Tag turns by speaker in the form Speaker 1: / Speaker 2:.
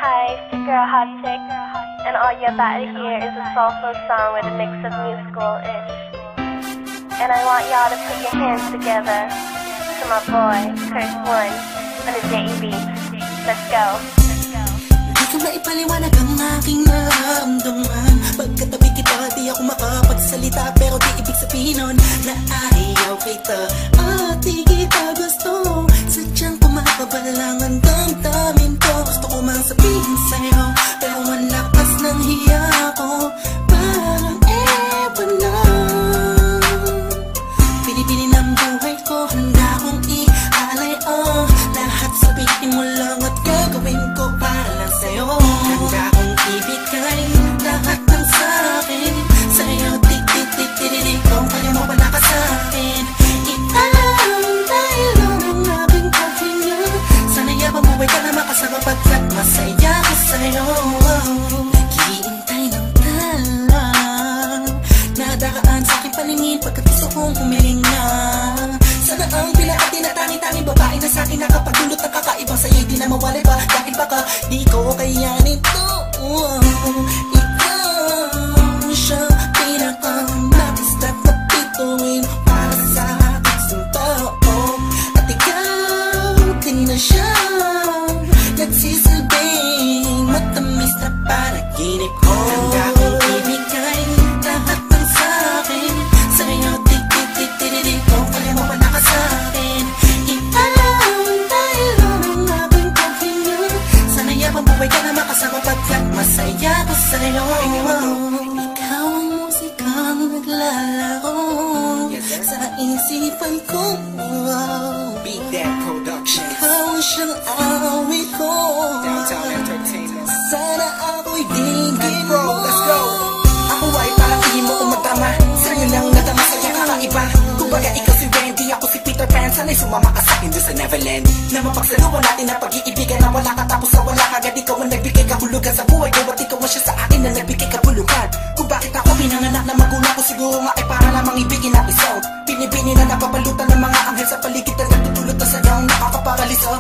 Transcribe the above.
Speaker 1: Hi, it's your girl Hot Chick, and all you're about to hear is a soulful song with a mix of musical-ish. And I want y'all to put your hands together to my boy, Curse One, on the JEB. Let's go.
Speaker 2: Di ko maipaliwanag ang aking nararamdaman. Pagkatabi kita, di ako makapagsalita, pero di ibig sabihin nun na ayaw kita at di kita gusto. Sadyang kumakabalang ang damdamin ko. Gusto ko mang sabihin sa'yo, pero malakas ng hiya ko. Parang ewan na. Pinipili ng buhay ko, handa kong ialay lahat sabihin mo lang at gagawin ko para lang sa'yo. Handa kong ibigay lahat ng sa'kin sa'yo. Tik-tik-tik-tik-tik kung kaya mo wala ka sa'kin. Ialam dahil lang ang aking paghinga. Sana yabang buhay ka na makasama pagkat masaya ko sa'yo. Naghihintay ng talang nadaraan sa'king paningin pagkat gusto kong humiling na. Sana ang pinaka-tinatangi-tangi babae na sa'kin nakapagdulot ng kakaibang sa'yo di na mawalay pa. Dahil baka di ko kaya nito. Ikaw siya pinaka-natistat na pituin para sa aking sinta. At ikaw din na siya nagsisilbing matamis na panaginip ko. Handa kong ibigay lahat ng sa'kin sa'yo. Tik-tik-tik-tik-tik kung kaya mo wala ka sa'kin. Ialam dahil lang ang aking paghinga. Sana yabang buhay ka na makasama pagkat masaya ko sa'yo. Ikaw ang musikang naglalaro sa isipan ko.
Speaker 3: Beat That Productions.
Speaker 2: Ikaw ang siyang awit ko.
Speaker 3: Downtown Entertainment.
Speaker 2: Sana ako'y digin mo.
Speaker 3: Let's go. Ako ay parang hindi mo umatama. Sa'yo lang nadama sa'yo kakaiba. Kumbaga ikaw si Wendy, ako si Peter Pan. Sana'y sumama ka sa'kin doon sa Neverland. Na mapagsaluhan natin ang pag-iibigan na wala ka tapos na wala kagad. Ikaw ang nagbigay kahulugan sa buhay ko at ikaw ang siya sa akin na nagbigay kabulugan. Kung bakit ako pinanganak na magulang ko, siguro nga ay para lamang ibigin ang isang binibini na napapalutan ng mga anghel sa paligid na nagtutulot na sayaw nakakaparaliso.